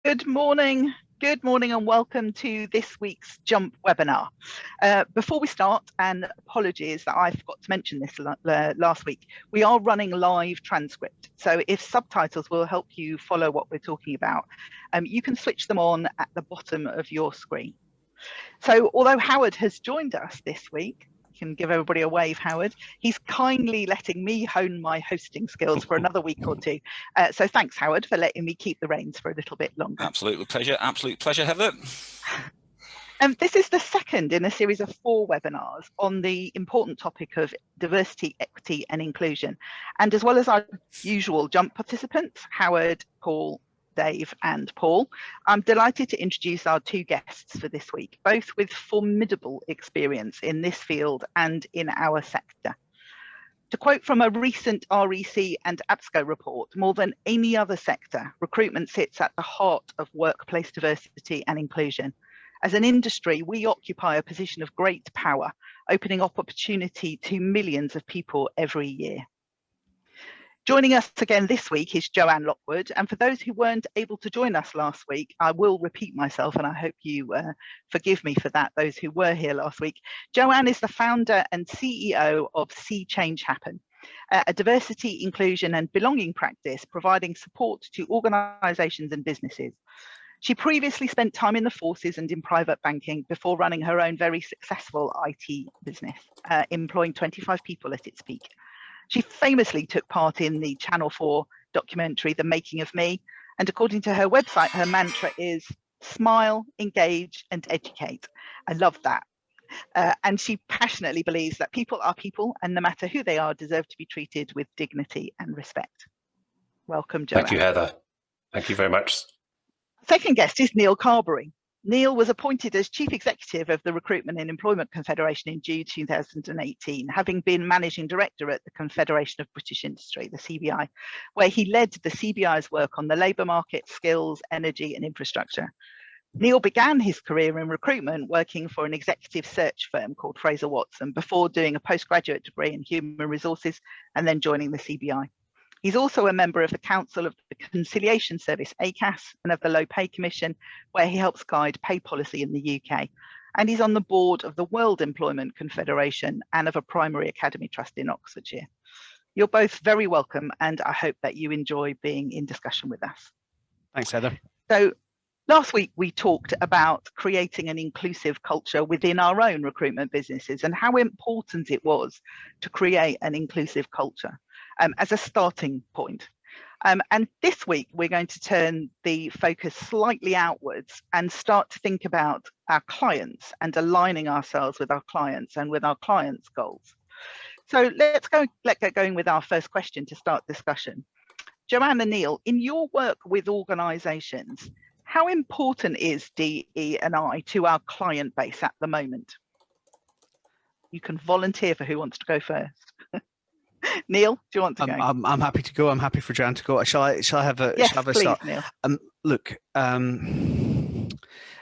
Good morning. Good morning and welcome to this week's Jump webinar. Before we start, and apologies that I forgot to mention this last week, we are running live transcript. So if subtitles will help you follow what we're talking about, you can switch them on at the bottom of your screen. So although Howard has joined us this week, can give everybody a wave, Howard. He's kindly letting me hone my hosting skills for another week or two. So thanks, Howard, for letting me keep the reins for a little bit longer. Absolute pleasure, Heather. This is the second in a series of 4 webinars on the important topic of diversity, equity and inclusion. And as well as our usual Jump participants, Howard, Paul, Dave and Paul, I'm delighted to introduce our 2 guests for this week, both with formidable experience in this field and in our sector. To quote from a recent REC and APSCO report, more than any other sector, recruitment sits at the heart of workplace diversity and inclusion. As an industry, we occupy a position of great power, opening up opportunity to millions of people every year. Joining us again this week is Joanne Lockwood, and for those who weren't able to join us last week, I will repeat myself and I hope you forgive me for that, those who were here last week. Joanne is the founder and CEO of See Change Happen, a diversity, inclusion and belonging practice providing support to organisations and businesses. She previously spent time in the forces and in private banking before running her own very successful IT business, employing 25 people at its peak. She famously took part in the Channel 4 documentary, The Making of Me. And according to her website, her mantra is smile, engage, and educate. I love that. And she passionately believes that people are people, and no matter who they are, deserve to be treated with dignity and respect. Welcome, Joanne. Thank you, Heather. Thank you very much. Second guest is Neil Carberry. Neil was appointed as Chief Executive of the Recruitment and Employment Confederation in June 2018, having been Managing Director at the Confederation of British Industry, the CBI, where he led the CBI's work on the labour market, skills, energy and infrastructure. Neil began his career in recruitment working for an executive search firm called Fraser Watson before doing a postgraduate degree in human resources and then joining the CBI. He's also a member of the Council of the Conciliation Service, ACAS, and of the Low Pay Commission, where he helps guide pay policy in the UK. And he's on the board of the World Employment Confederation and of a primary academy trust in Oxfordshire. You're both very welcome, and I hope that you enjoy being in discussion with us. Thanks, Heather. So last week, we talked about creating an inclusive culture within our own recruitment businesses and how important it was to create an inclusive culture. As a starting point. And this week, we're going to turn the focus slightly outwards and start to think about our clients and aligning ourselves with our clients and with our clients' goals. So let's get going with our first question to start discussion. Joanne and Neil, in your work with organisations, how important is DE&I to our client base at the moment? You can volunteer for who wants to go first. Neil, do you want to go? I'm happy to go. I'm happy for Jan to go. Shall I have a? Yes, shall I have a please, start? Neil. Look,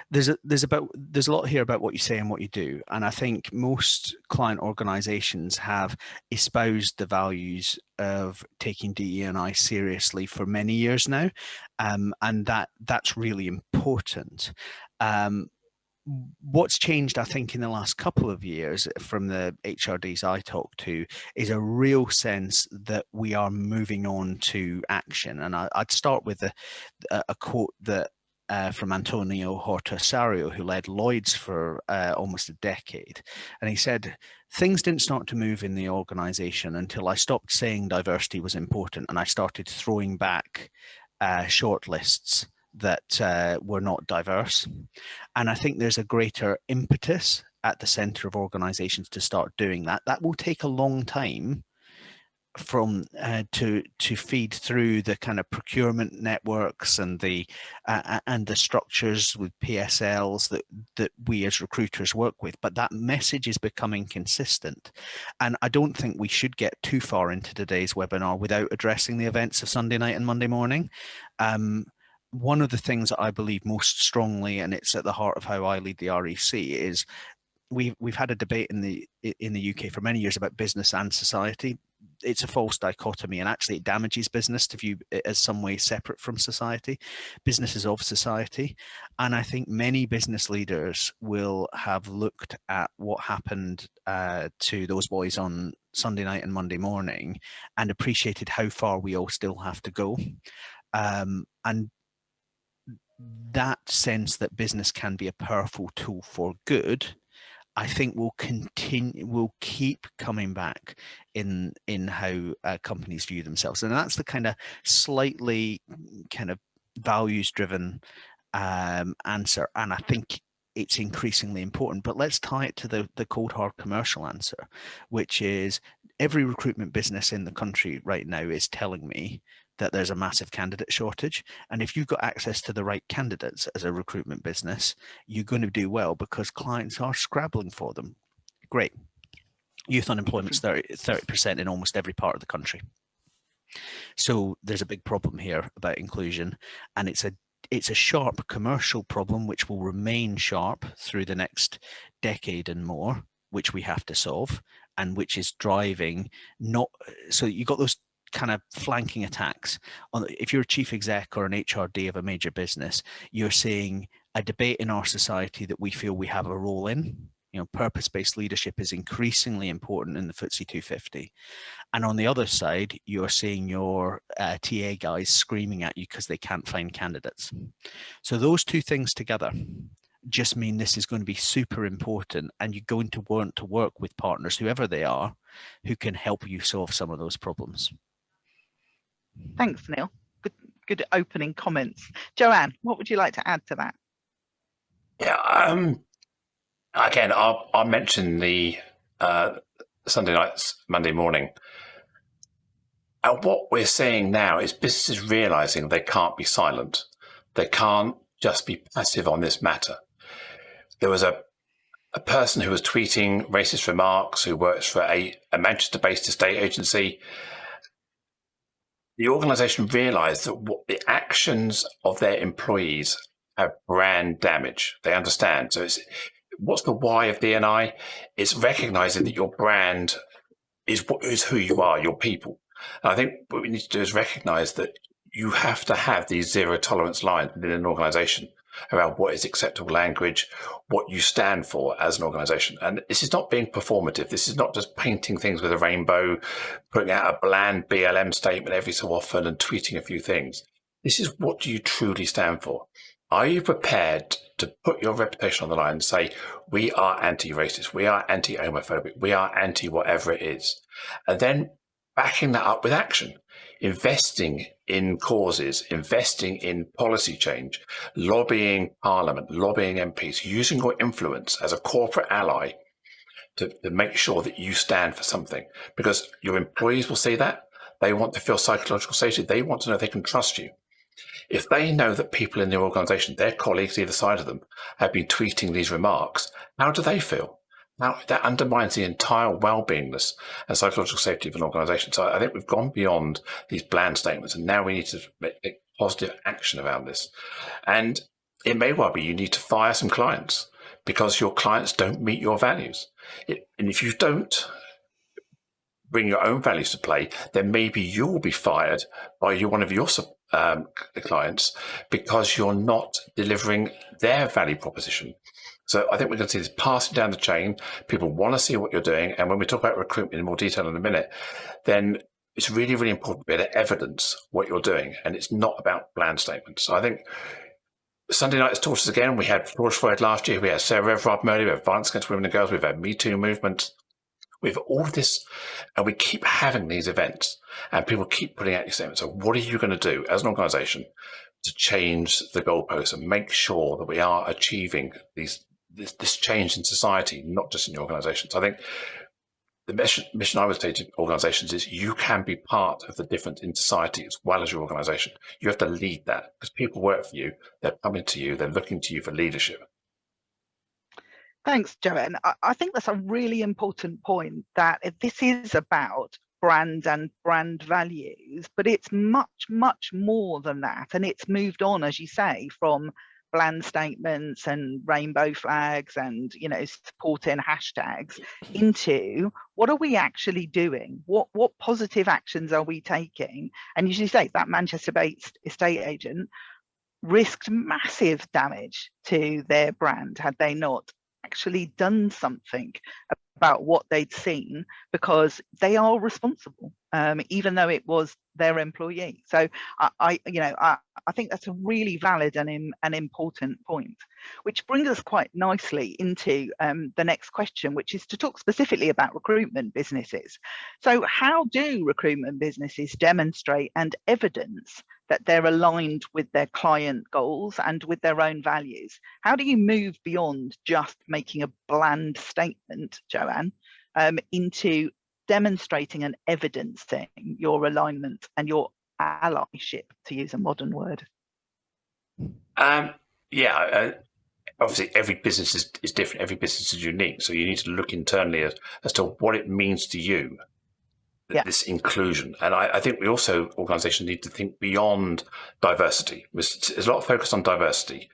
there's a lot here about what you say and what you do, and I think most client organisations have espoused the values of taking DE&I seriously for many years now, and that's really important. What's changed, I think, in the last couple of years from the HRDs I talk to is a real sense that we are moving on to action. And I'd start with a quote that from Antonio Horta-Sario, who led Lloyd's for almost a decade. And he said, things didn't start to move in the organization until I stopped saying diversity was important and I started throwing back shortlists that were not diverse. And I think there's a greater impetus at the center of organizations to start doing that. That will take a long time from to feed through the kind of procurement networks and the structures with PSLs that we as recruiters work with, but that message is becoming consistent. And I don't think we should get too far into today's webinar without addressing the events of Sunday night and Monday morning. One of the things that I believe most strongly, and it's at the heart of how I lead the REC, is we've had a debate in the UK for many years about business and society. it's a false dichotomy, and actually it damages business to view it as some way separate from society. Business is of society, and I think many business leaders will have looked at what happened to those boys on Sunday night and Monday morning and appreciated how far we all still have to go. And that sense that business can be a powerful tool for good, I think will keep coming back in how companies view themselves. And that's the kind of slightly kind of values driven answer. And I think it's increasingly important. But let's tie it to the cold hard commercial answer, which is every recruitment business in the country right now is telling me that there's a massive candidate shortage. And if you've got access to the right candidates as a recruitment business, you're going to do well because clients are scrabbling for them. Great. Youth unemployment's 30% in almost every part of the country. So there's a big problem here about inclusion, and it's a sharp commercial problem which will remain sharp through the next decade and more, which we have to solve, and which is driving so you got those kind of flanking attacks on. If you're a chief exec or an HRD of a major business, you're seeing a debate in our society that we feel we have a role in. Purpose-based leadership is increasingly important in the FTSE 250. And on the other side, you're seeing your TA guys screaming at you because they can't find candidates. So those two things together just mean this is going to be super important, and you're going to want to work with partners, whoever they are, who can help you solve some of those problems. Thanks, Neil. Good opening comments. Joanne, what would you like to add to that? Yeah, again, I'll mention the Sunday nights, Monday morning. And what we're seeing now is businesses realizing they can't be silent. They can't just be passive on this matter. There was a person who was tweeting racist remarks who works for a Manchester-based estate agency. The organisation realised that the actions of their employees have brand damage. They understand. So what's the why of DE&I? It's recognising that your brand is who you are, your people. And I think what we need to do is recognise that you have to have these zero tolerance lines within an organisation around what is acceptable language, what you stand for as an organisation. And this is not being performative. This is not just painting things with a rainbow, putting out a bland BLM statement every so often and tweeting a few things. This is what do you truly stand for? Are you prepared to put your reputation on the line and say, we are anti-racist, we are anti-homophobic, we are anti-whatever it is? And then backing that up with action. Investing in causes, investing in policy change, lobbying Parliament, lobbying MPs, using your influence as a corporate ally to make sure that you stand for something. Because your employees will see that. They want to feel psychological safety. They want to know they can trust you. If they know that people in their organisation, their colleagues either side of them, have been tweeting these remarks, how do they feel? Now, that undermines the entire well-beingness and psychological safety of an organisation. So I think we've gone beyond these bland statements, and now we need to make positive action around this. And it may well be you need to fire some clients because your clients don't meet your values. And if you don't bring your own values to play, then maybe you will be fired by one of your clients because you're not delivering their value proposition. So I think we're going to see this passing down the chain. People want to see what you're doing. And when we talk about recruitment in more detail in a minute, then it's really, really important to be able to evidence what you're doing. And it's not about bland statements. So I think Sunday night has taught us again. We had George Floyd last year. We had Sarah Everard murder. We have violence against women and girls. We've had Me Too movement. We've all of this, and we keep having these events, and people keep putting out these statements. So what are you going to do as an organisation to change the goalposts and make sure that we are achieving this change in society, not just in your organisation? So I think the mission I would say to organisations is you can be part of the difference in society as well as your organisation. You have to lead that because people work for you. They're coming to you. They're looking to you for leadership. Thanks, Joanne. I think that's a really important point, that this is about brand and brand values, but it's much, much more than that. And it's moved on, as you say, from bland statements and rainbow flags and, you know, supporting hashtags, into what are we actually doing? What positive actions are we taking? And as you say, that Manchester-based estate agent risked massive damage to their brand had they not actually done something about what they'd seen, because they are responsible, even though it was their employee. So I think that's a really valid and an important point, which brings us quite nicely into the next question, which is to talk specifically about recruitment businesses. So how do recruitment businesses demonstrate and evidence that they're aligned with their client goals and with their own values? How do you move beyond just making a bland statement, Joanne, into demonstrating and evidencing your alignment and your allyship, to use a modern word? Obviously, every business is different. Every business is unique. So you need to look internally as to what it means to you, this inclusion. And I think we also, organizations, need to think beyond diversity. There's a lot of focus on diversity,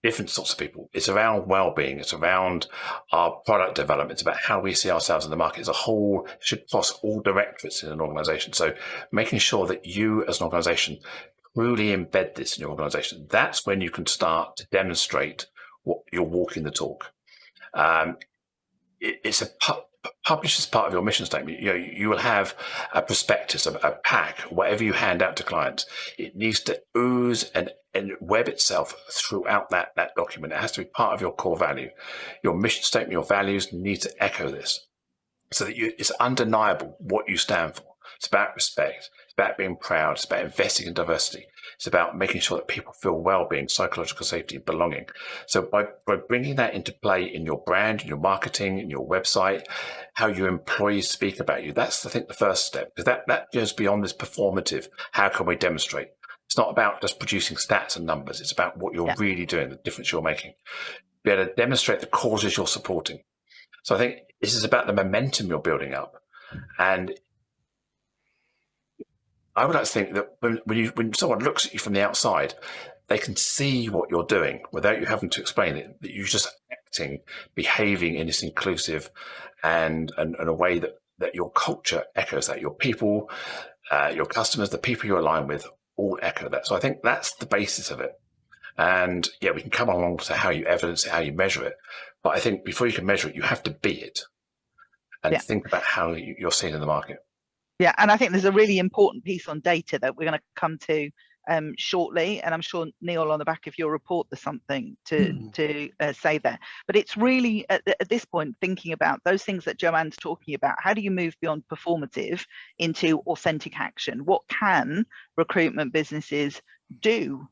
different sorts of people. It's around well-being. It's around our product development. It's about how we see ourselves in the market as a whole. It should cross all directorates in an organization. So making sure that you as an organization truly embed this in your organization, that's when you can start to demonstrate what you're walking the talk. It's published as part of your mission statement. You know, you will have a prospectus, a pack, whatever you hand out to clients. It needs to ooze and web itself throughout that document. It has to be part of your core value. Your mission statement, your values need to echo this, so that it's undeniable what you stand for. It's about respect. It's about being proud. It's about investing in diversity. It's about making sure that people feel well-being, psychological safety, belonging. So by bringing that into play in your brand, in your marketing, in your website, how your employees speak about you, that's, I think, the first step, because that goes beyond this performative. How can we demonstrate? It's not about just producing stats and numbers. It's about what you're really doing, the difference you're making. Be able to demonstrate the causes you're supporting. So I think this is about the momentum you're building up. And I would like to think that when someone looks at you from the outside, they can see what you're doing without you having to explain it, that you're just acting, behaving in this inclusive and a way that your culture echoes that. Your people, your customers, the people you align with all echo that. So I think that's the basis of it. And yeah, we can come along to how you evidence it, how you measure it. But I think before you can measure it, you have to be it and think about how you're seen in the market. Yeah, and I think there's a really important piece on data that we're going to come to shortly, and I'm sure, Neil, on the back of your report, there's something to say there. But it's really, at this point, thinking about those things that Joanne's talking about. How do you move beyond performative into authentic action? What can recruitment businesses do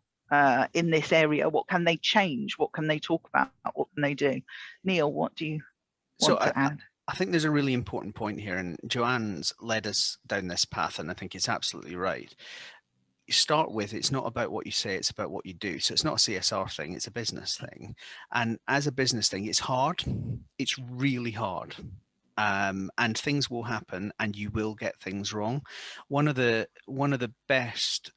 in this area? What can they change? What can they talk about? What can they do? Neil, what do you want to add? I think there's a really important point here, and Joanne's led us down this path, and I think it's absolutely right. You start with, it's not about what you say, it's about what you do. So it's not a CSR thing, it's a business thing. And as a business thing, it's hard. It's really hard. And things will happen and you will get things wrong. One of the best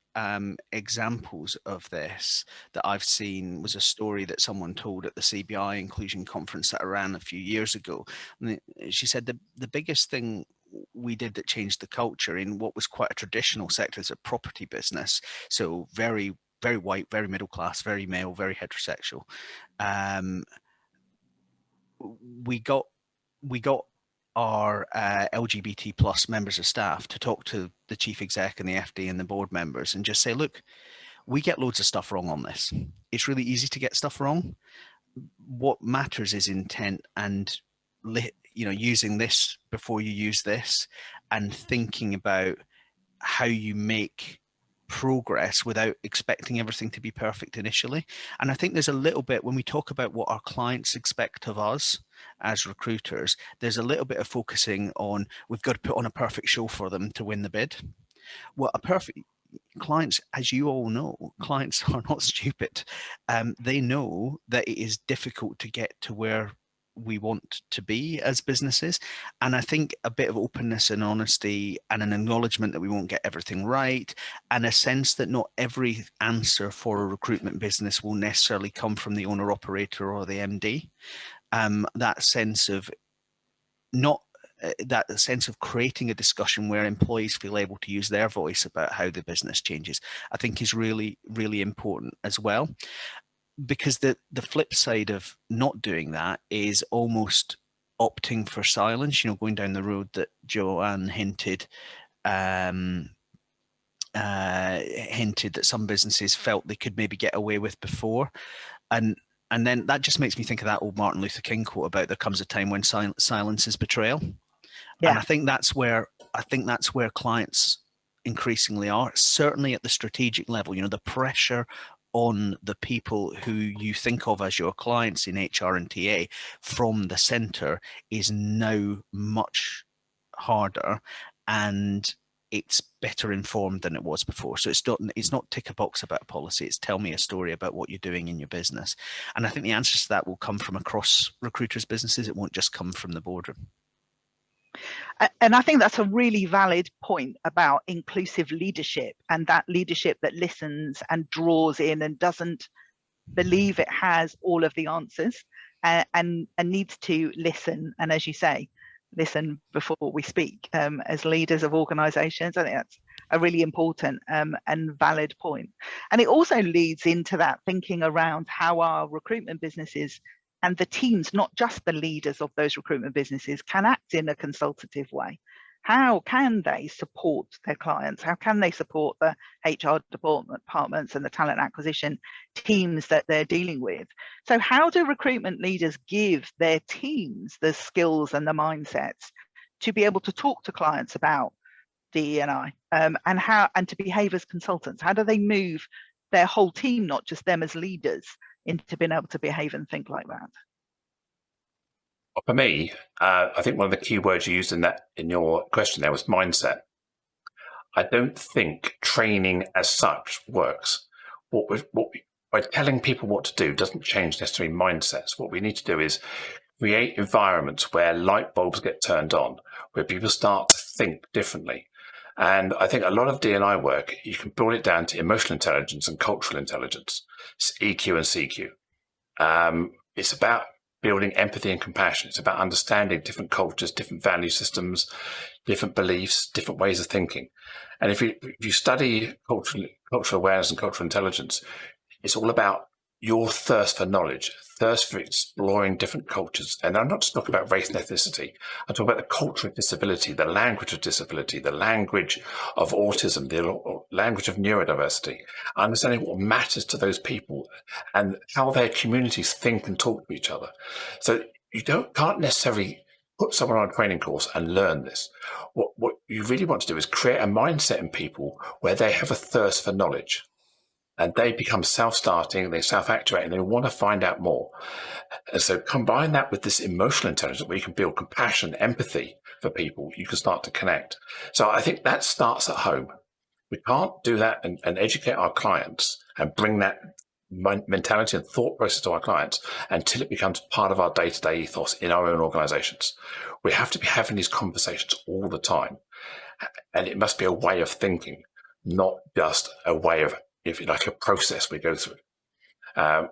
examples of this that I've seen was a story that someone told at the CBI inclusion conference that I ran a few years ago. And she said the biggest thing we did that changed the culture in what was quite a traditional sector as a property business, so very, very white, very middle class, very male, very heterosexual. We got our LGBT plus members of staff to talk to the chief exec and the FD and the board members and just say, look, we get loads of stuff wrong on this. It's really easy to get stuff wrong. What matters is intent and, you know, using this before you use this, and thinking about how you make progress without expecting everything to be perfect initially. And I think there's a little bit, when we talk about what our clients expect of us as recruiters, there's a little bit of focusing on, we've got to put on a perfect show for them to win the bid. Well, clients, as you all know, clients are not stupid. They know that it is difficult to get to where we want to be as businesses. And I think a bit of openness and honesty and an acknowledgement that we won't get everything right, and a sense that not every answer for a recruitment business will necessarily come from the owner operator or the MD. That sense of that sense of creating a discussion where employees feel able to use their voice about how the business changes, I think is really, really important as well. Because the flip side of not doing that is almost opting for silence, going down the road that Joanne hinted that some businesses felt they could maybe get away with before. And then that just makes me think of that old Martin Luther King quote about there comes a time when silence is betrayal. Yeah. And I think that's where clients increasingly are, certainly at the strategic level. The pressure on the people who you think of as your clients in HR and TA from the center is now much harder, and it's better informed than it was before. So it's not tick a box about a policy, it's tell me a story about what you're doing in your business. And I think the answers to that will come from across recruiters' businesses. It won't just come from the boardroom. And I think that's a really valid point about inclusive leadership, and that leadership that listens and draws in and doesn't believe it has all of the answers, and needs to listen. And as you say, listen before we speak. As leaders of organizations, I think that's a really important and valid point. And it also leads into that thinking around how our recruitment businesses and the teams, not just the leaders of those recruitment businesses, can act in a consultative way. How can they support their clients? How can they support the HR departments and the talent acquisition teams that they're dealing with? So how do recruitment leaders give their teams the skills and the mindsets to be able to talk to clients about DE&I and to behave as consultants? How do they move their whole team, not just them as leaders, into being able to behave and think like that? For me, I think one of the key words you used in your question there was mindset. I don't think training as such works. By telling people what to do doesn't change necessarily mindsets. What we need to do is create environments where light bulbs get turned on, where people start to think differently. And I think a lot of D&I work, you can boil it down to emotional intelligence and cultural intelligence. It's EQ and CQ. It's about building empathy and compassion. It's about understanding different cultures, different value systems, different beliefs, different ways of thinking. And if you study cultural awareness and cultural intelligence, it's all about your thirst for knowledge, thirst for exploring different cultures. And I'm not just talking about race and ethnicity. I'm talking about the culture of disability, the language of disability, the language of autism, the language of neurodiversity, understanding what matters to those people and how their communities think and talk to each other. So you can't necessarily put someone on a training course and learn this. What you really want to do is create a mindset in people where they have a thirst for knowledge. And they become self-starting, they self-actuate, and they want to find out more. And so combine that with this emotional intelligence where you can build compassion, empathy for people, you can start to connect. So I think that starts at home. We can't do that and educate our clients and bring that mentality and thought process to our clients until it becomes part of our day-to-day ethos in our own organizations. We have to be having these conversations all the time. And it must be a way of thinking, not just a way of, if you like, a process we go through.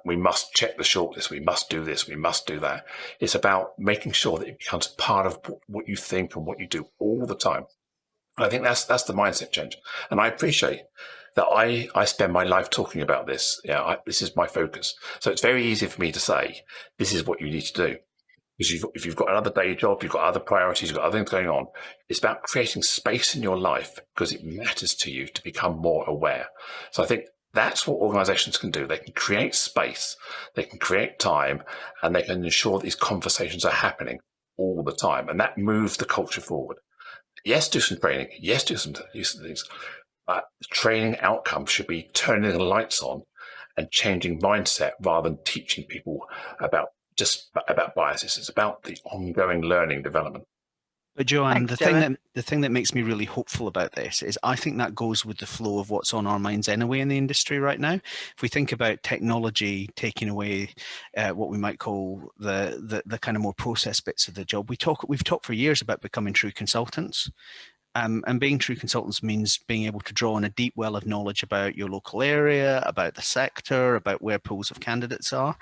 We must check the shortlist. We must do this. We must do that. It's about making sure that it becomes part of what you think and what you do all the time. And I think that's the mindset change. And I appreciate that I spend my life talking about this. This is my focus. So it's very easy for me to say, this is what you need to do. Because if you've got another day job, you've got other priorities, you've got other things going on, it's about creating space in your life because it matters to you to become more aware. So I think that's what organizations can do. They can create space, they can create time, and they can ensure that these conversations are happening all the time. And that moves the culture forward. Yes, do some training. Yes, do some things. But the training outcome should be turning the lights on and changing mindset rather than teaching people about biases. It's about the ongoing learning development. But Joanne, Thanks, the thing that makes me really hopeful about this is I think that goes with the flow of what's on our minds anyway in the industry right now. If we think about technology taking away what we might call the kind of more process bits of the job, we've talked for years about becoming true consultants. And being true consultants means being able to draw on a deep well of knowledge about your local area, about the sector, about where pools of candidates are.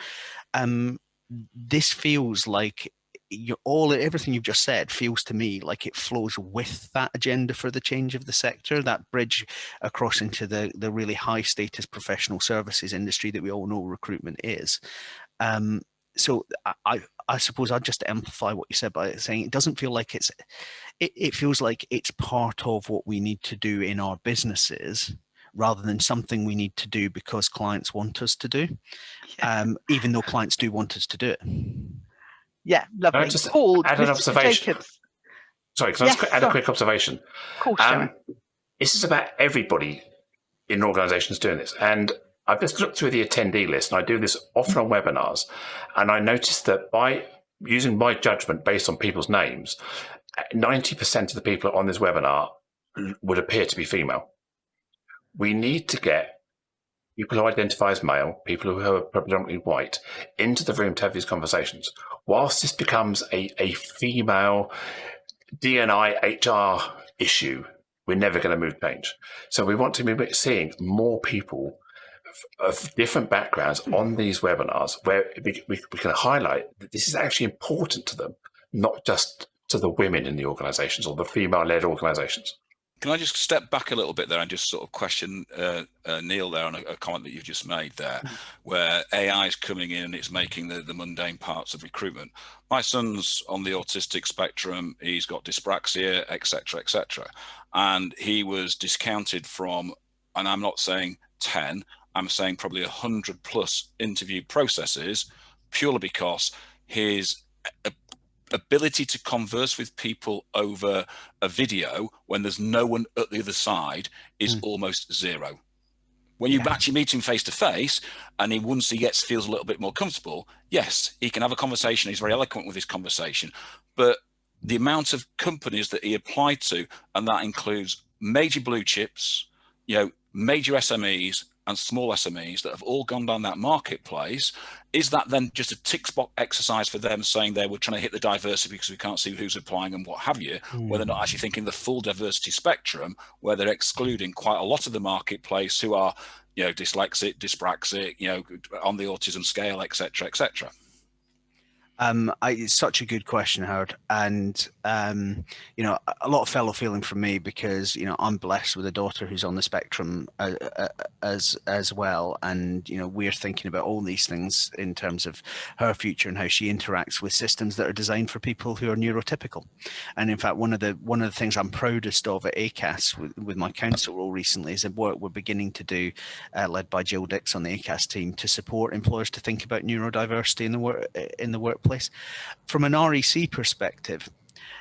This feels like everything you've just said feels to me like it flows with that agenda for the change of the sector, that bridge across into the really high status professional services industry that we all know recruitment is. So I suppose I'd just amplify what you said by saying it doesn't feel like it feels like it's part of what we need to do in our businesses rather than something we need to do because clients want us to do, even though clients do want us to do it. Yeah, lovely. Can I just Paul, add an Mr. observation? Jacobs. Sorry, can I just add a quick observation? Of course, Joanne. This is about everybody in organisations doing this. And I've just looked through the attendee list, and I do this often on webinars, and I noticed that by using my judgment based on people's names, 90% of the people on this webinar would appear to be female. We need to get people who identify as male, people who are predominantly white, into the room to have these conversations. Whilst this becomes a female DE&i HR issue, we're never going to move change. So we want to be seeing more people of different backgrounds on these webinars where we can highlight that this is actually important to them, not just to the women in the organisations or the female-led organisations. Can I just step back a little bit there and just sort of question Neil there on a comment that you've just made there, where AI is coming in and it's making the mundane parts of recruitment. My son's on the autistic spectrum, he's got dyspraxia, etc., and he was discounted from, and I'm not saying 10, I'm saying probably 100 plus interview processes, purely because his ability to converse with people over a video when there's no one at the other side is almost zero. When you actually meet him face to face, and once he feels a little bit more comfortable, yes, he can have a conversation. He's very eloquent with his conversation, but the amount of companies that he applied to, and that includes major blue chips, major SMEs and small SMEs that have all gone down that marketplace, is that then just a tick box exercise for them saying they were trying to hit the diversity because we can't see who's applying and what have you, where they're not actually thinking the full diversity spectrum, where they're excluding quite a lot of the marketplace who are, dyslexic, dyspraxic, on the autism scale, etc. It's such a good question, Howard, and a lot of fellow feeling from me because I'm blessed with a daughter who's on the spectrum as well, and we're thinking about all these things in terms of her future and how she interacts with systems that are designed for people who are neurotypical. And in fact, one of the things I'm proudest of at ACAS with my council role recently is the work we're beginning to do, led by Jill Dix on the ACAS team, to support employers to think about neurodiversity in the workplace. From an REC perspective,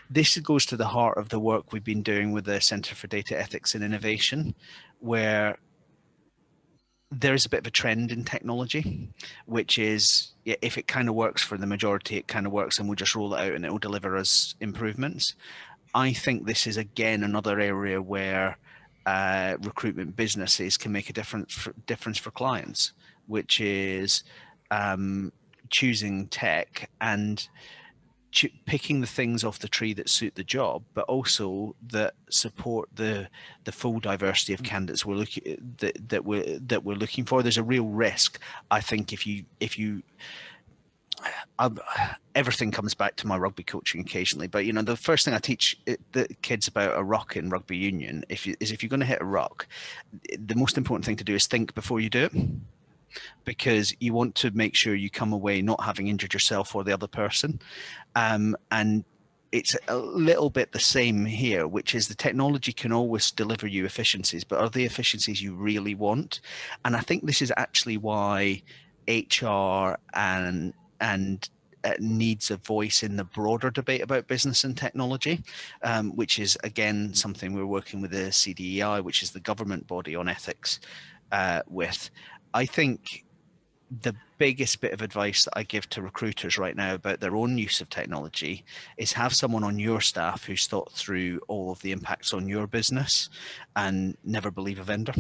this goes to the heart of the work we've been doing with the Centre for Data Ethics and Innovation, where there is a bit of a trend in technology, which is if it kind of works for the majority, it kind of works and we'll just roll it out and it will deliver us improvements. I think this is, again, another area where recruitment businesses can make a difference for clients, which is choosing tech and picking the things off the tree that suit the job, but also that support the full diversity of candidates we're looking for. There's a real risk, I think, if you everything comes back to my rugby coaching occasionally, but the first thing I teach the kids about a ruck in rugby union if you're going to hit a ruck, the most important thing to do is think before you do it, because you want to make sure you come away not having injured yourself or the other person. And it's a little bit the same here, which is the technology can always deliver you efficiencies, but are the efficiencies you really want? And I think this is actually why HR and needs a voice in the broader debate about business and technology, which is, again, something we're working with the CDEI, which is the government body on ethics, with. I think the biggest bit of advice that I give to recruiters right now about their own use of technology is have someone on your staff who's thought through all of the impacts on your business, and never believe a vendor.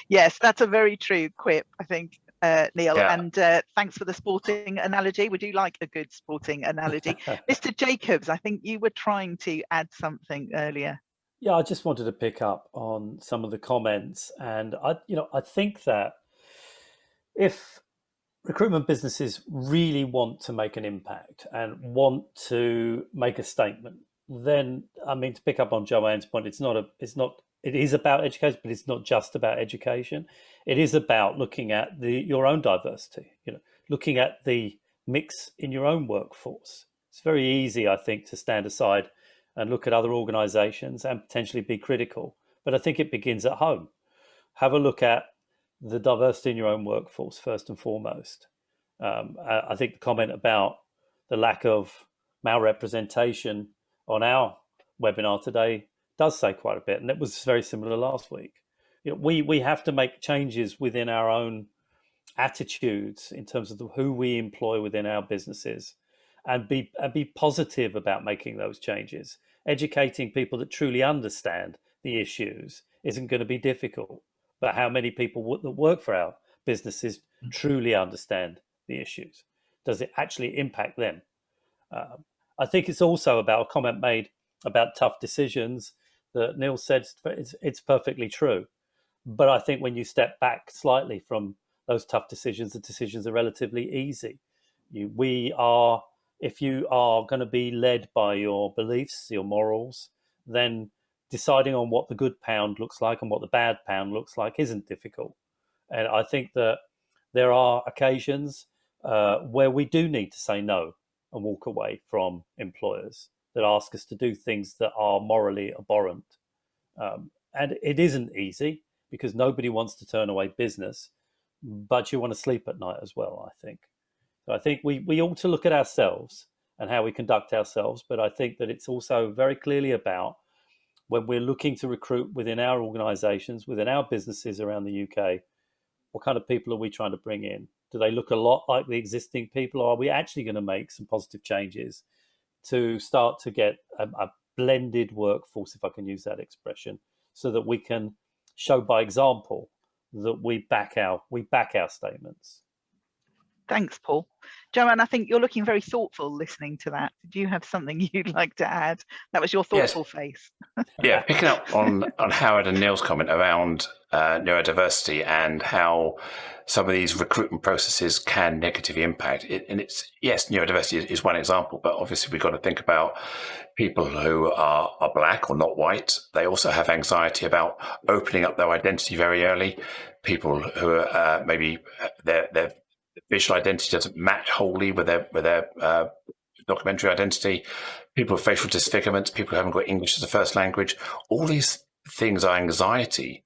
Yes, that's a very true quip, I think, Neil. Yeah. And thanks for the sporting analogy. We do like a good sporting analogy. Mr. Jacobs, I think you were trying to add something earlier. Yeah, I just wanted to pick up on some of the comments, and I think that if recruitment businesses really want to make an impact and want to make a statement, then I mean, to pick up on Joanne's point, it is about education, but it's not just about education. It is about looking at your own diversity, looking at the mix in your own workforce. It's very easy, I think, to stand aside and look at other organizations and potentially be critical. But I think it begins at home. Have a look at the diversity in your own workforce first and foremost. I think the comment about the lack of male representation on our webinar today does say quite a bit, and it was very similar last week. We have to make changes within our own attitudes in terms of who we employ within our businesses, and be positive about making those changes. Educating people that truly understand the issues isn't going to be difficult, but how many people that work for our businesses truly understand the issues? Does it actually impact them? I think it's also about a comment made about tough decisions that Neil said. It's perfectly true. But I think when you step back slightly from those tough decisions, the decisions are relatively easy. If you are going to be led by your beliefs, your morals, then deciding on what the good pound looks like and what the bad pound looks like isn't difficult. And I think that there are occasions where we do need to say no and walk away from employers that ask us to do things that are morally abhorrent. And it isn't easy, because nobody wants to turn away business, but you want to sleep at night as well, I think. So I think we ought to look at ourselves and how we conduct ourselves, but I think that it's also very clearly about when we're looking to recruit within our organisations, within our businesses around the UK, what kind of people are we trying to bring in? Do they look a lot like the existing people, or are we actually going to make some positive changes to start to get a blended workforce, if I can use that expression, so that we can show by example that we back our statements? Thanks, Paul. Joanne, I think you're looking very thoughtful listening to that. Did you have something you'd like to add? That was your thoughtful face. Yeah, picking up on Howard and Neil's comment around neurodiversity and how some of these recruitment processes can negatively impact it. And yes, neurodiversity is one example, but obviously we've got to think about people who are black or not white. They also have anxiety about opening up their identity very early. People who are maybe their visual identity doesn't match wholly with their documentary identity. People with facial disfigurements, people who haven't got English as a first language. All these things are anxiety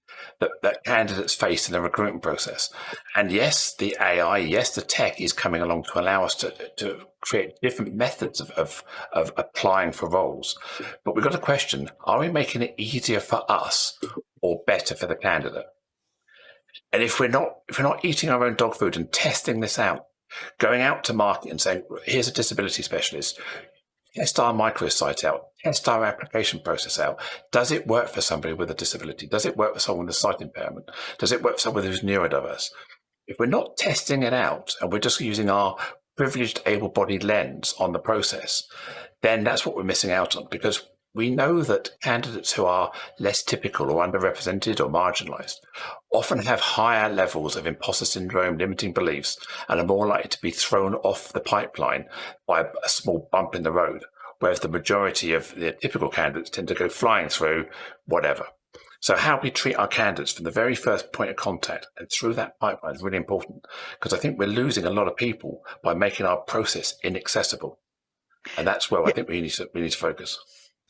that candidates face in the recruitment process. And yes, the AI, yes, the tech is coming along to allow us to create different methods of applying for roles. But we've got to question, are we making it easier for us or better for the candidate? And if we're not eating our own dog food and testing this out, going out to market and saying, here's a disability specialist, test our microsite out, test our application process out. Does it work for somebody with a disability? Does it work for someone with a sight impairment? Does it work for someone who's neurodiverse? If we're not testing it out and we're just using our privileged, able-bodied lens on the process, then that's what we're missing out on, because we know that candidates who are less typical or underrepresented or marginalized often have higher levels of imposter syndrome, limiting beliefs, and are more likely to be thrown off the pipeline by a small bump in the road, whereas the majority of the typical candidates tend to go flying through whatever. So how we treat our candidates from the very first point of contact and through that pipeline is really important, because I think we're losing a lot of people by making our process inaccessible. And that's where I think we need to focus.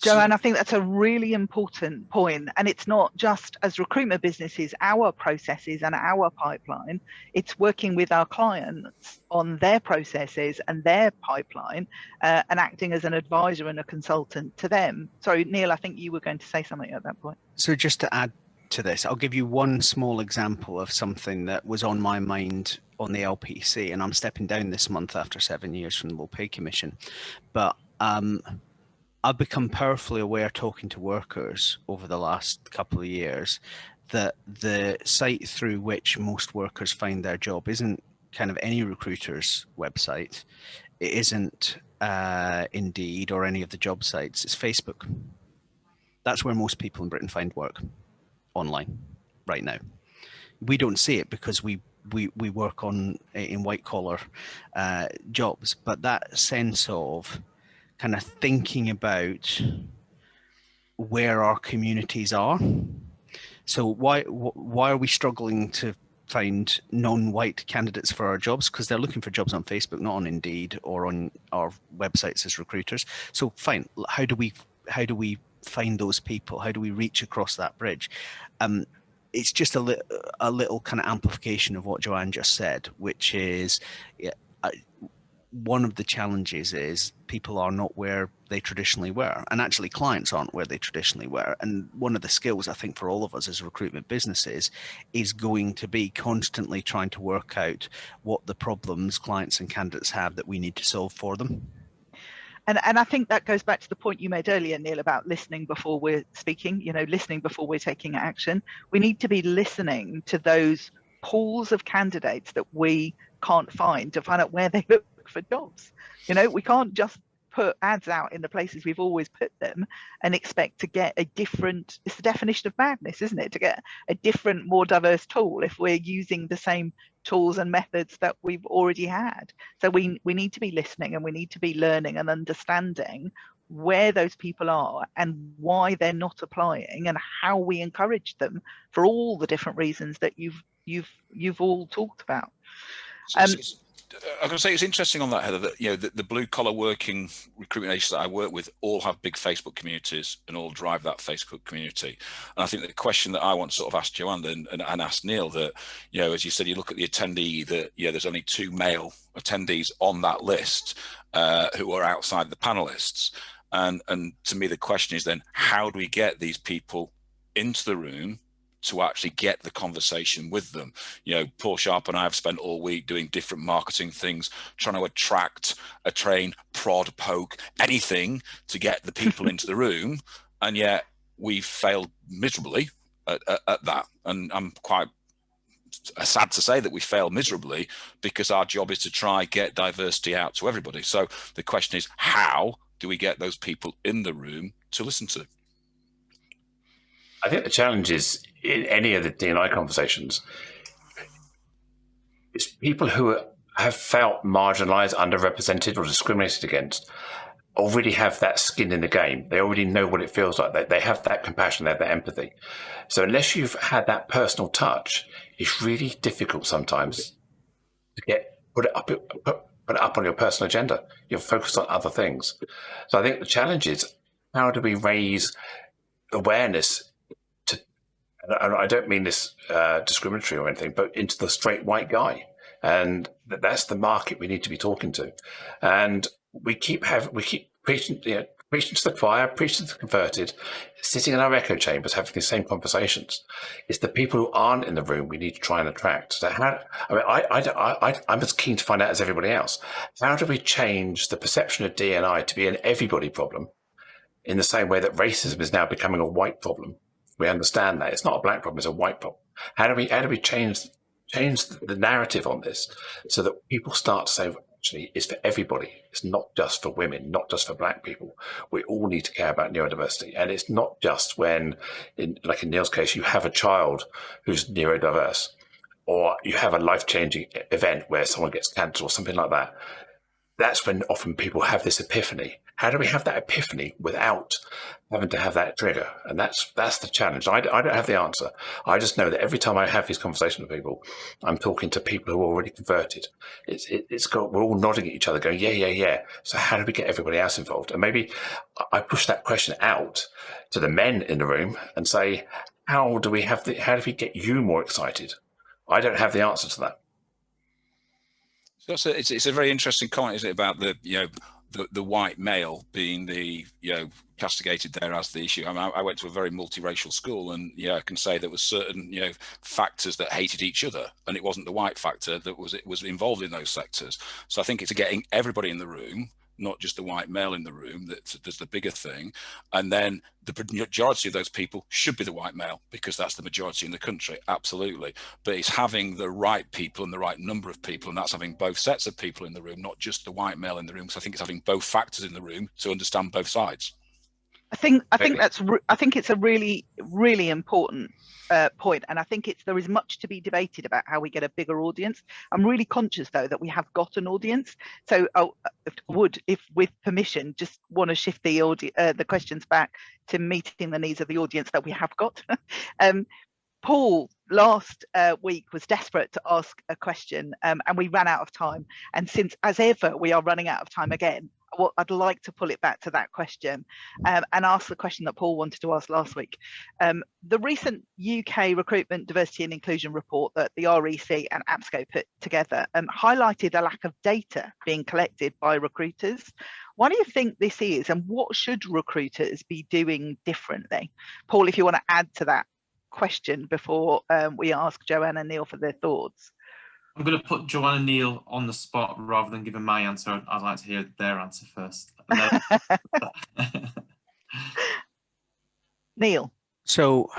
Joanne, I think that's a really important point. And it's not just as recruitment businesses, our processes and our pipeline, it's working with our clients on their processes and their pipeline and acting as an advisor and a consultant to them. Sorry, Neil, I think you were going to say something at that point. So just to add to this. I'll give you one small example of something that was on my mind on the LPC, and I'm stepping down this month after 7 years from the Low Pay Commission. But I've become powerfully aware, talking to workers over the last couple of years, that the site through which most workers find their job isn't kind of any recruiter's website. It isn't Indeed or any of the job sites. It's Facebook. That's where most people in Britain find work online right now. We don't see it because we work in white collar jobs, but that sense of kind of thinking about where our communities are. So why are we struggling to find non-white candidates for our jobs? Because they're looking for jobs on Facebook, not on Indeed or on our websites as recruiters. So fine, how do we find those people? How do we reach across that bridge? It's just a little kind of amplification of what Joanne just said, which is one of the challenges is people are not where they traditionally were, and actually clients aren't where they traditionally were. And one of the skills I think for all of us as recruitment businesses is going to be constantly trying to work out what the problems clients and candidates have that we need to solve for them. And I think that goes back to the point you made earlier, Neil, about listening before we're speaking, listening before we're taking action. We need to be listening to those pools of candidates that we can't find to find out where they look for jobs. We can't just put ads out in the places we've always put them and expect to get a different, it's the definition of madness, isn't it? To get a different, more diverse tool if we're using the same tools and methods that we've already had. So we need to be listening, and we need to be learning and understanding where those people are and why they're not applying, and how we encourage them for all the different reasons that you've all talked about. I'm going to say it's interesting on that, Heather, that the blue collar working recruitment agencies that I work with all have big Facebook communities and all drive that Facebook community. And I think the question that I want to sort of ask Joanne and ask Neil, that, as you said, you look at the attendee, that, there's only 2 male attendees on that list who are outside the panelists. And to me, the question is then, how do we get these people into the room to actually get the conversation with them? Paul Sharp and I have spent all week doing different marketing things, trying to attract, train, prod, poke, anything to get the people into the room. And yet we've failed miserably at that. And I'm quite sad to say that we fail miserably, because our job is to try get diversity out to everybody. So the question is, how do we get those people in the room to listen to? I think the challenge is, in any of the D&I conversations, it's people who have felt marginalised, underrepresented or discriminated against already have that skin in the game. They already know what it feels like. They have that compassion, they have that empathy. So unless you've had that personal touch, it's really difficult sometimes to put it up on your personal agenda. You're focused on other things. So I think the challenge is, how do we raise awareness and I don't mean this discriminatory or anything, but into the straight white guy. And that's the market we need to be talking to. And we keep preaching, preaching to the choir, preaching to the converted, sitting in our echo chambers, having the same conversations. It's the people who aren't in the room we need to try and attract. So I'm as keen to find out as everybody else. How do we change the perception of D&I to be an everybody problem, in the same way that racism is now becoming a white problem? We understand that it's not a black problem; it's a white problem. How do we change the narrative on this, so that people start to say, actually, it's for everybody. It's not just for women, not just for black people. We all need to care about neurodiversity, and it's not just when, like in Neil's case, you have a child who's neurodiverse, or you have a life-changing event where someone gets cancer or something like that. That's when often people have this epiphany. How do we have that epiphany without having to have that trigger? And that's the challenge. I don't have the answer. I just know that every time I have these conversations with people, I'm talking to people who are already converted. We're all nodding at each other going, yeah. So how do we get everybody else involved? And maybe I push that question out to the men in the room and say, how do we get you more excited? I don't have the answer to that. So it's a very interesting comment, isn't it, about the the white male being the, castigated there as the issue. I mean, I went to a very multiracial school, and I can say there was certain, factors that hated each other, and it wasn't the white factor that was involved in those sectors. So I think it's getting everybody in the room, not just the white male in the room, that's the bigger thing. And then the majority of those people should be the white male, because that's the majority in the country, absolutely. But it's having the right people and the right number of people, and that's having both sets of people in the room, not just the white male in the room. So I think it's having both factors in the room to understand both sides. I think it's a really, really important point, and I think there is much to be debated about how we get a bigger audience. I'm really conscious, though, that we have got an audience, so I would, if with permission, just want to shift the questions back to meeting the needs of the audience that we have got. Paul last week was desperate to ask a question, and we ran out of time. And since, as ever, we are running out of time again, I'd like to pull it back to that question and ask the question that Paul wanted to ask last week. The recent UK Recruitment Diversity and Inclusion report that the REC and APSCO put together highlighted a lack of data being collected by recruiters. Why do you think this is, and what should recruiters be doing differently? Paul, if you want to add to that question before we ask Joanne and Neil for their thoughts. I'm going to put Joanne and Neil on the spot rather than giving my answer. I'd like to hear their answer first. Neil. So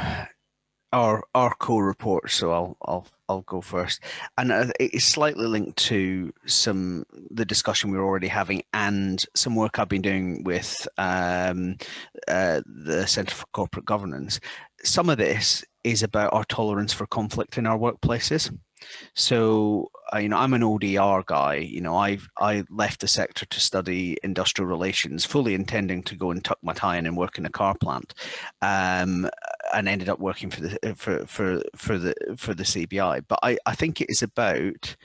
our co-report, so I'll go first, and it's slightly linked to the discussion we're already having and some work I've been doing with the Centre for Corporate Governance. Some of this is about our tolerance for conflict in our workplaces. So, I'm an ODR guy. I left the sector to study industrial relations, fully intending to go and tuck my tie in and work in a car plant, and ended up working for the CBI. But I think it is about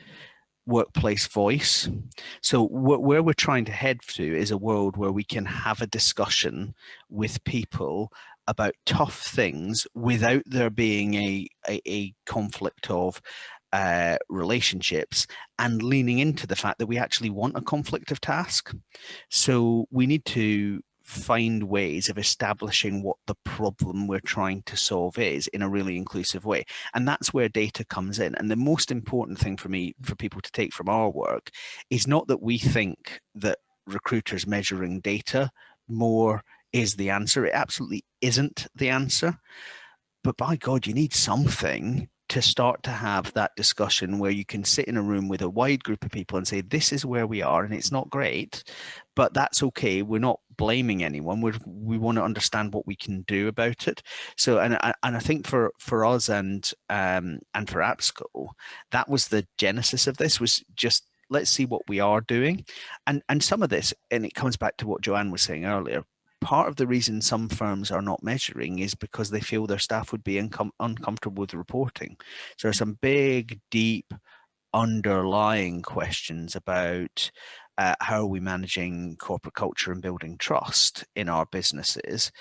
workplace voice. So where we're trying to head to is a world where we can have a discussion with people about tough things without there being a conflict of relationships, and leaning into the fact that we actually want a conflict of task. So we need to find ways of establishing what the problem we're trying to solve is in a really inclusive way. And that's where data comes in. And the most important thing for people to take from our work is not that we think that recruiters measuring data more is the answer. It absolutely isn't the answer. But by God, you need something to start to have that discussion where you can sit in a room with a wide group of people and say, this is where we are and it's not great, but that's okay. We're not blaming anyone. We want to understand what we can do about it. So, and I think for us and for APSCO, that was the genesis of this, was just, let's see what we are doing. And some of this, and it comes back to what Joanne was saying earlier, part of the reason some firms are not measuring is because they feel their staff would be uncomfortable with reporting. So there are some big, deep, underlying questions about how are we managing corporate culture and building trust in our businesses.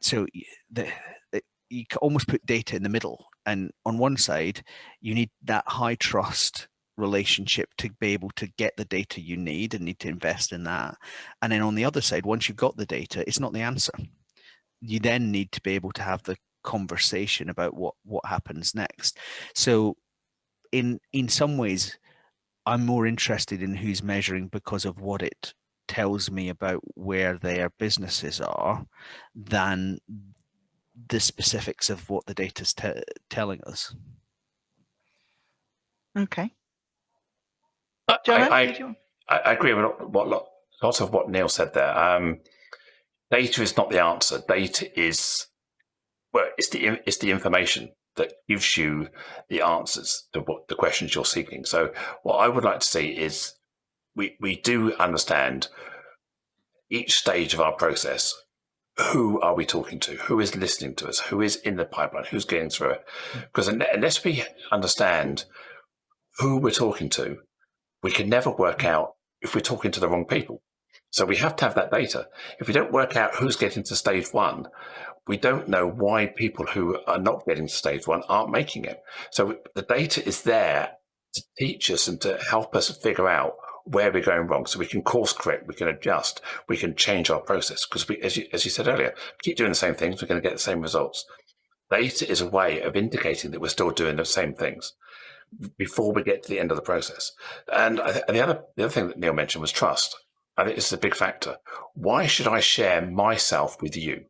So you can almost put data in the middle. And on one side, you need that high trust relationship to be able to get the data you need and need to invest in that. And then on the other side, once you've got the data, it's not the answer. You then need to be able to have the conversation about what happens next. So in some ways, I'm more interested in who's measuring because of what it tells me about where their businesses are than the specifics of what the data's telling us. Okay. I agree with lots of what Neil said there. Data is not the answer. Data is, it's the information that gives you the answers to what the questions you're seeking. So what I would like to see is we do understand each stage of our process. Who are we talking to? Who is listening to us? Who is in the pipeline? Who's getting through it? Because unless we understand who we're talking to, we can never work out if we're talking to the wrong people. So we have to have that data. If we don't work out who's getting to stage one, we don't know why people who are not getting to stage one aren't making it. So the data is there to teach us and to help us figure out where we're going wrong, so we can course correct, we can adjust, we can change our process. Because as you said earlier, keep doing the same things, we're going to get the same results. Data is a way of indicating that we're still doing the same things before we get to the end of the process. And the other thing that Neil mentioned was trust. I think this is a big factor. Why should I share myself with you?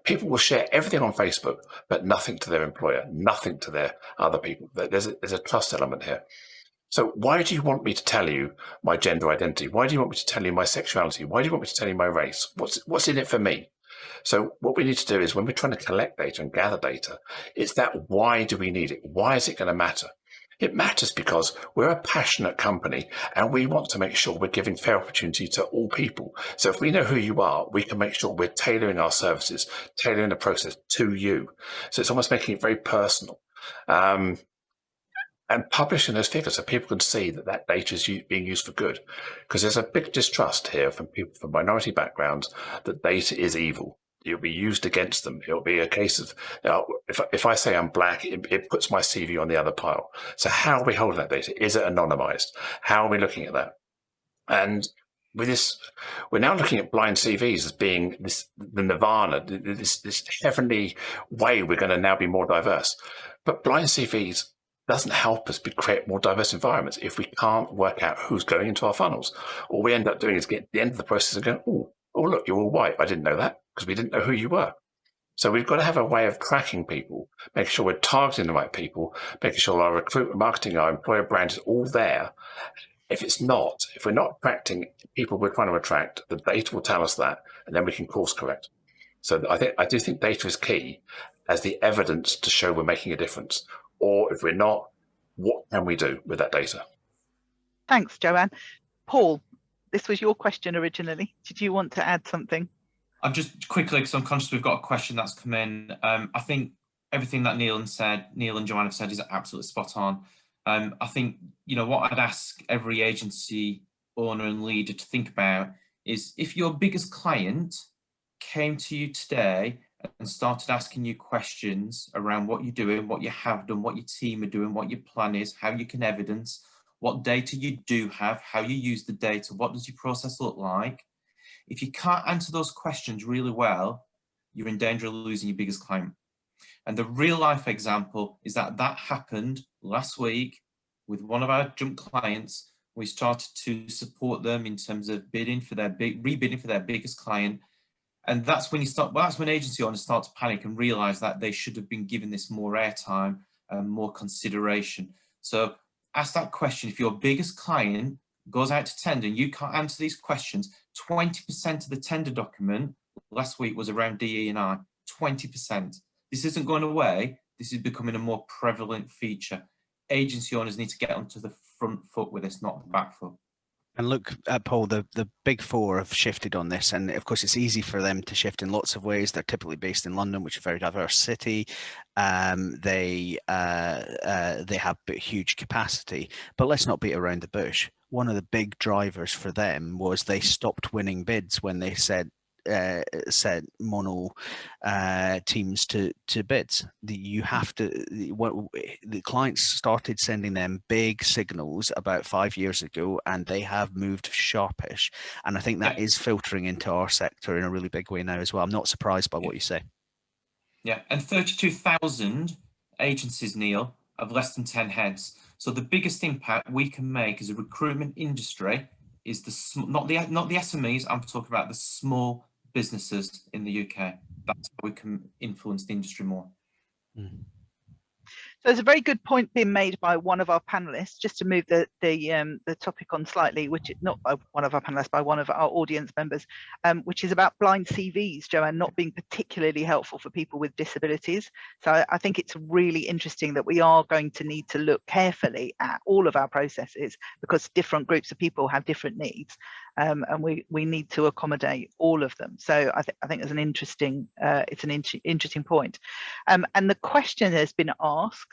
People will share everything on Facebook, but nothing to their employer, nothing to their other people. There's a trust element here. So why do you want me to tell you my gender identity? Why do you want me to tell you my sexuality? Why do you want me to tell you my race? What's in it for me? So what we need to do is, when we're trying to collect data and gather data, it's that why do we need it? Why is it going to matter? It matters because we're a passionate company and we want to make sure we're giving fair opportunity to all people. So if we know who you are, we can make sure we're tailoring our services, tailoring the process to you. So it's almost making it very personal. And publishing those figures so people can see that that data is being used for good. Because there's a big distrust here from people from minority backgrounds that data is evil. It'll be used against them. It'll be a case of, if I say I'm black, it puts my CV on the other pile. So how are we holding that data? Is it anonymized? How are we looking at that? And with this, we're now looking at blind CVs as being the nirvana, this heavenly way we're going to now be more diverse. But blind CVs doesn't help us create more diverse environments if we can't work out who's going into our funnels. All we end up doing is get to the end of the process and go, oh, look, you're all white. I didn't know that, because we didn't know who you were. So we've got to have a way of tracking people, making sure we're targeting the right people, making sure our recruitment marketing, our employer brand is all there. If we're not attracting people we're trying to attract, the data will tell us that, and then we can course correct. So I do think data is key as the evidence to show we're making a difference. Or if we're not, what can we do with that data? Thanks, Joanne. Paul, this was your question originally. Did you want to add something? I'm just quickly, because I'm conscious we've got a question that's come in. I think everything that Neil and Joanne have said is absolutely spot on. I think, what I'd ask every agency owner and leader to think about is, if your biggest client came to you today and started asking you questions around what you're doing, what you have done, what your team are doing, what your plan is, how you can evidence, what data you do have, how you use the data, what does your process look like? If you can't answer those questions really well, you're in danger of losing your biggest client. And the real life example is that happened last week with one of our jump clients. We started to support them in terms of rebidding for their biggest client. And that's when agency owners start to panic and realize that they should have been given this more airtime and more consideration. So ask that question. If your biggest client goes out to tender and you can't answer these questions, 20% of the tender document last week was around DE&I, 20%. This isn't going away. This is becoming a more prevalent feature. Agency owners need to get onto the front foot with this, not the back foot. And look, Paul, the big four have shifted on this, and of course it's easy for them to shift in lots of ways. They're typically based in London, which is a very diverse city. They have huge capacity, but let's not beat around the bush. One of the big drivers for them was they stopped winning bids when they said mono teams to bids. You have to. The clients started sending them big signals about 5 years ago, and they have moved sharpish. And I think that is filtering into our sector in a really big way now as well. I'm not surprised by what you say. Yeah, and 32,000 agencies, Neil, of less than 10 heads. So the biggest impact we can make as a recruitment industry is not the SMEs. I'm talking about the small businesses in the UK. That's how we can influence the industry more. So there's a very good point being made by one of our panelists, just to move the topic on slightly, which is not by one of our panelists, by one of our audience members, which is about blind CVs, Joanne, not being particularly helpful for people with disabilities. So I think it's really interesting that we are going to need to look carefully at all of our processes, because different groups of people have different needs, and we need to accommodate all of them. So I think it's an interesting point. And the question has been asked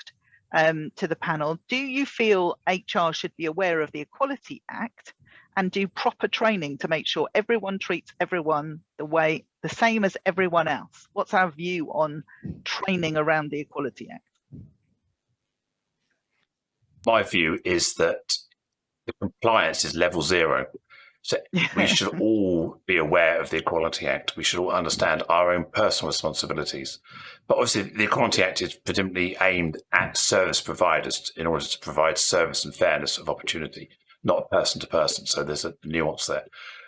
to the panel: do you feel HR should be aware of the Equality Act and do proper training to make sure everyone treats everyone the same as everyone else? What's our view on training around the Equality Act? My view is that the compliance is level 0. So we should all be aware of the Equality Act. We should all understand our own personal responsibilities. But obviously, the Equality Act is predominantly aimed at service providers in order to provide service and fairness of opportunity, not person to person. So there's a nuance there.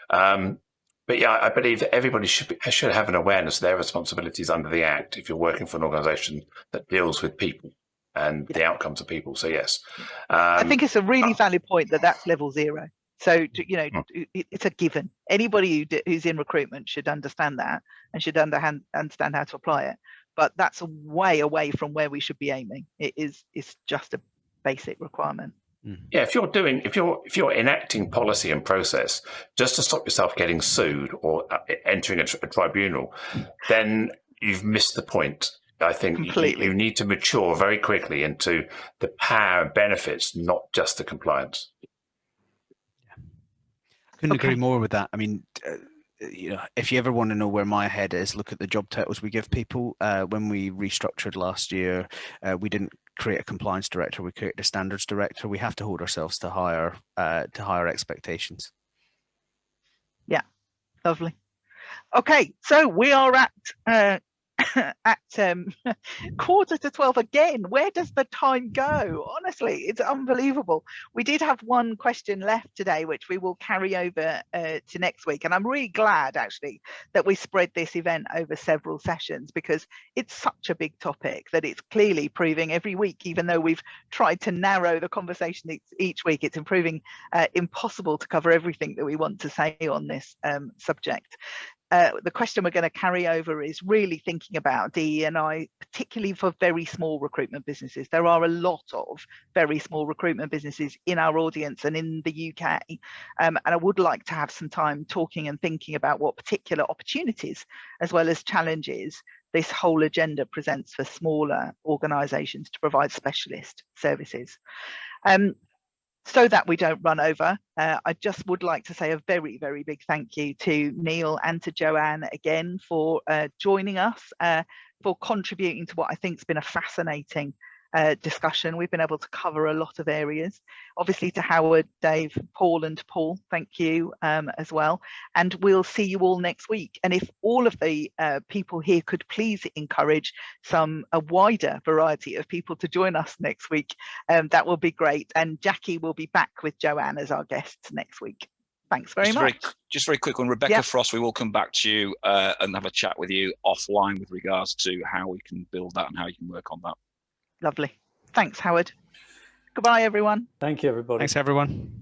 But yeah, I believe that everybody should have an awareness of their responsibilities under the Act if you're working for an organisation that deals with people and the outcomes of people. So yes, I think it's a really valid point that that's level 0. So you know, it's a given. Anybody who's in recruitment should understand that and should understand how to apply it. But that's way away from where we should be aiming. It's just a basic requirement. Yeah, if you're enacting policy and process just to stop yourself getting sued or entering a tribunal, then you've missed the point. I think you need to mature very quickly into the power and benefits, not just the compliance. Couldn't agree more with that. I mean, you know, if you ever want to know where my head is, look at the job titles we give people. When we restructured last year, we didn't create a compliance director, we created a standards director. We have to hold ourselves to higher expectations. Yeah, lovely. Okay, so we are at at 11:45 again. Where does the time go? Honestly, it's unbelievable. We did have one question left today, which we will carry over to next week. And I'm really glad, actually, that we spread this event over several sessions, because it's such a big topic that it's clearly proving every week, even though we've tried to narrow the conversation each week, it's improving impossible to cover everything that we want to say on this subject. The question we're going to carry over is really thinking about DE&I, particularly for very small recruitment businesses. There are a lot of very small recruitment businesses in our audience and in the UK. And I would like to have some time talking and thinking about what particular opportunities as well as challenges this whole agenda presents for smaller organisations to provide specialist services. So that we don't run over, I just would like to say a very, very big thank you to Neil and to Joanne again for joining us, for contributing to what I think has been a fascinating discussion. We've been able to cover a lot of areas. Obviously to Howard, Dave, Paul and Paul, thank you as well. And we'll see you all next week. And if all of the people here could please encourage a wider variety of people to join us next week, that will be great. And Jackie will be back with Joanne as our guests next week. Thanks very much. Just very quick one, Rebecca Frost, we will come back to you and have a chat with you offline with regards to how we can build that and how you can work on that. Lovely. Thanks, Howard. Goodbye, everyone. Thank you, everybody. Thanks, everyone.